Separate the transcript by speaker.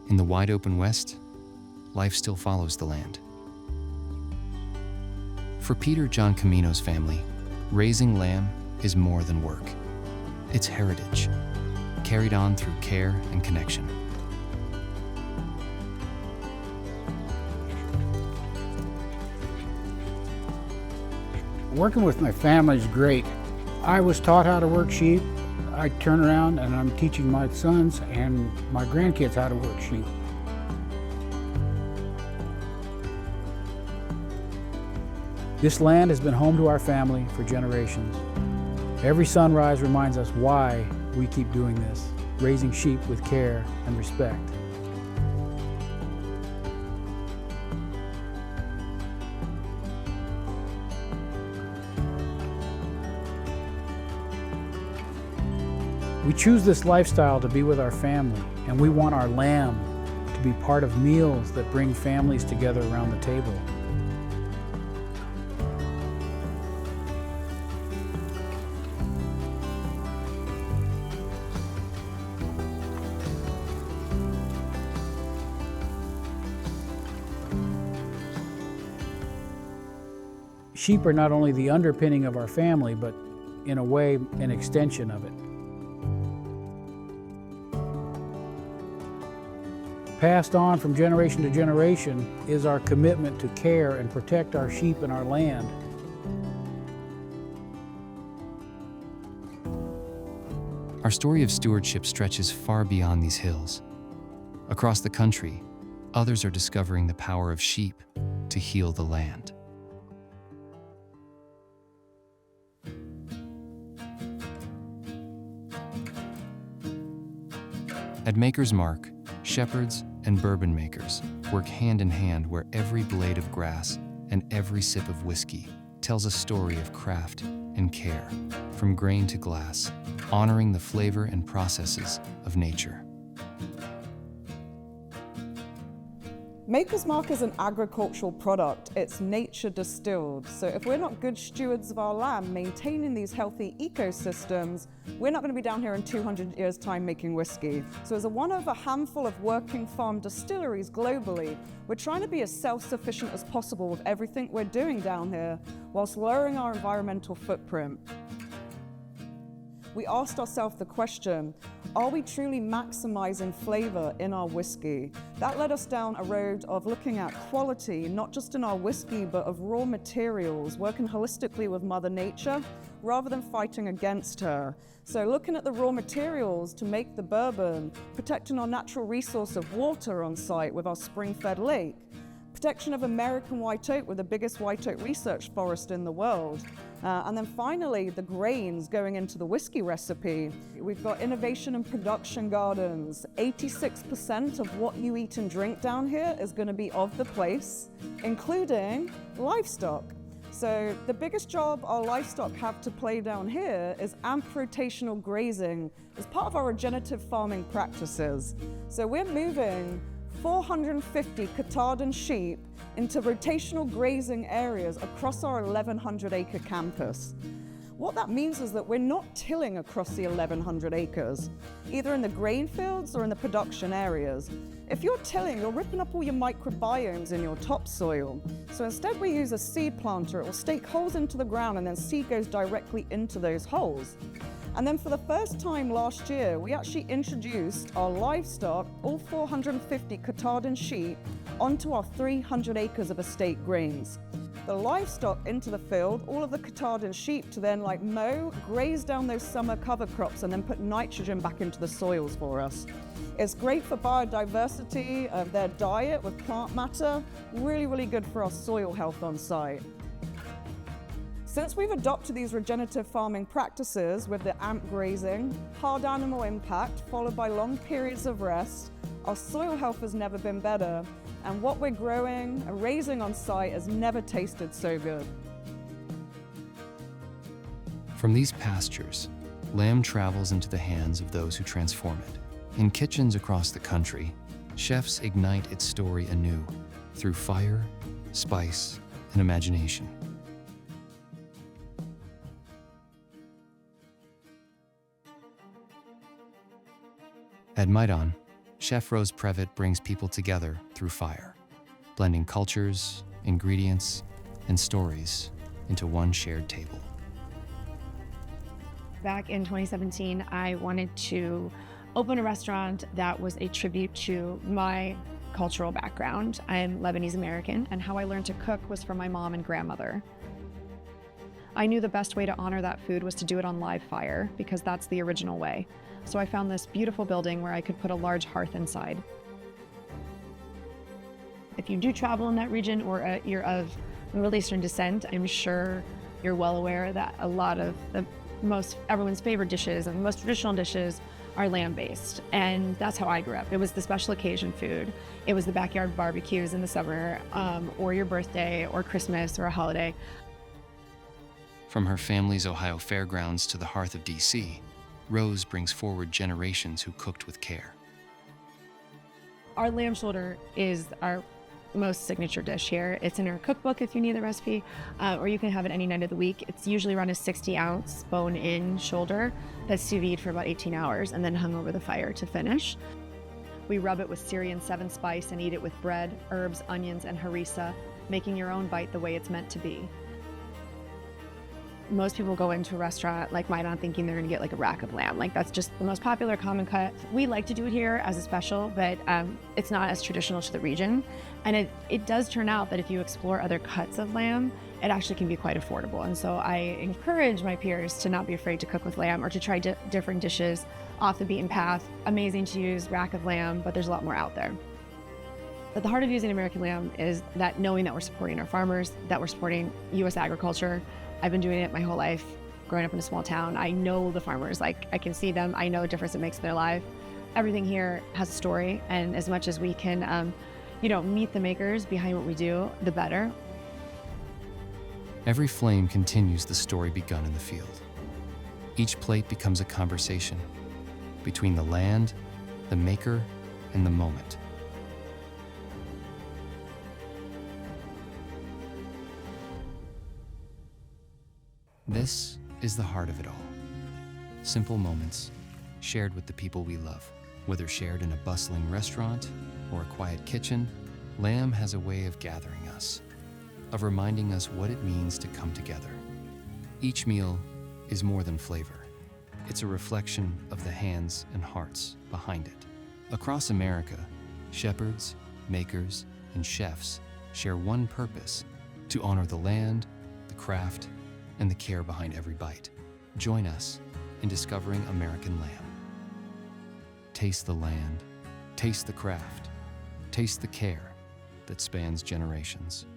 Speaker 1: In the wide open West, life still follows the land. For Peter John Camino's family, raising lamb is more than work. It's heritage, carried on through care and connection.
Speaker 2: Working with my family is great. I was taught how to work sheep. I turn around and I'm teaching my sons and my grandkids how to work sheep. This land has been home to our family for generations. Every sunrise reminds us why we keep doing this, raising sheep with care and respect. We choose this lifestyle to be with our family, and we want our lamb to be part of meals that bring families together around the table. Sheep are not only the underpinning of our family, but in a way, an extension of it. Passed on from generation to generation is our commitment to care and protect our sheep and our land.
Speaker 1: Our story of stewardship stretches far beyond these hills. Across the country, others are discovering the power of sheep to heal the land. At Maker's Mark, shepherds and bourbon makers work hand in hand where every blade of grass and every sip of whiskey tells a story of craft and care, from grain to glass, honoring the flavor and processes of nature.
Speaker 3: Maker's Mark is an agricultural product. It's nature distilled. So if we're not good stewards of our land, maintaining these healthy ecosystems, we're not going to be down here in 200 years' time making whiskey. So as one of a handful of working farm distilleries globally, we're trying to be as self-sufficient as possible with everything we're doing down here, whilst lowering our environmental footprint. We asked ourselves the question, are we truly maximizing flavor in our whiskey? That led us down a road of looking at quality, not just in our whiskey, but of raw materials, working holistically with Mother Nature, rather than fighting against her. So looking at the raw materials to make the bourbon, protecting our natural resource of water on site with our spring-fed lake, protection of American white oak with the biggest white oak research forest in the world. And then finally, the grains going into the whiskey recipe. We've got innovation and production gardens. 86% of what you eat and drink down here is going to be of the place, including livestock. So the biggest job our livestock have to play down here is amp rotational grazing as part of our regenerative farming practices. So we're moving 450 Katahdin sheep into rotational grazing areas across our 1,100-acre campus. What that means is that we're not tilling across the 1,100 acres, either in the grain fields or in the production areas. If you're tilling, you're ripping up all your microbiomes in your topsoil. So instead we use a seed planter. It will stake holes into the ground and then seed goes directly into those holes. And then for the first time last year, we actually introduced our livestock, all 450 Katahdin sheep, onto our 300 acres of estate grains. The livestock into the field, all of the Katahdin sheep to then mow, graze down those summer cover crops and then put nitrogen back into the soils for us. It's great for biodiversity of their diet with plant matter, really, really good for our soil health on site. Since we've adopted these regenerative farming practices with the amp grazing, hard animal impact, followed by long periods of rest, our soil health has never been better, and what we're growing and raising on site has never tasted so good.
Speaker 1: From these pastures, lamb travels into the hands of those who transform it. In kitchens across the country, chefs ignite its story anew through fire, spice, and imagination. At Maidon, Chef Rose Previtt brings people together through fire, blending cultures, ingredients, and stories into one shared table.
Speaker 4: Back in 2017, I wanted to open a restaurant that was a tribute to my cultural background. I'm Lebanese American, and how I learned to cook was from my mom and grandmother. I knew the best way to honor that food was to do it on live fire, because that's the original way. So I found this beautiful building where I could put a large hearth inside. If you do travel in that region, or you're of Middle Eastern descent, I'm sure you're well aware that a lot of everyone's favorite dishes and the most traditional dishes are lamb-based, and that's how I grew up. It was the special occasion food. It was the backyard barbecues in the summer, or your birthday, or Christmas, or a holiday.
Speaker 1: From her family's Ohio fairgrounds to the hearth of DC, Rose brings forward generations who cooked with care.
Speaker 4: Our lamb shoulder is our most signature dish here. It's in our cookbook if you need the recipe, or you can have it any night of the week. It's usually around a 60-ounce bone-in shoulder that's sous vide for about 18 hours and then hung over the fire to finish. We rub it with Syrian 7-spice and eat it with bread, herbs, onions, and harissa, making your own bite the way it's meant to be. Most people go into a restaurant like mine thinking they're gonna get like a rack of lamb. Like, that's just the most popular common cut. We like to do it here as a special, but it's not as traditional to the region. And it does turn out that if you explore other cuts of lamb, it actually can be quite affordable. And so I encourage my peers to not be afraid to cook with lamb, or to try different dishes off the beaten path. Amazing to use rack of lamb, but there's a lot more out there. At the heart of using American lamb is that knowing that we're supporting our farmers, that we're supporting U.S. agriculture. I've been doing it my whole life, growing up in a small town. I know the farmers, like I can see them. I know the difference it makes in their life. Everything here has a story, and as much as we can, meet the makers behind what we do, the better.
Speaker 1: Every flame continues the story begun in the field. Each plate becomes a conversation between the land, the maker, and the moment. This is the heart of it all. Simple moments shared with the people we love. Whether shared in a bustling restaurant or a quiet kitchen, lamb has a way of gathering us, of reminding us what it means to come together. Each meal is more than flavor. It's a reflection of the hands and hearts behind it. Across America, shepherds, makers, and chefs share one purpose: to honor the land, the craft, and the care behind every bite. Join us in discovering American lamb. Taste the land, taste the craft, taste the care that spans generations.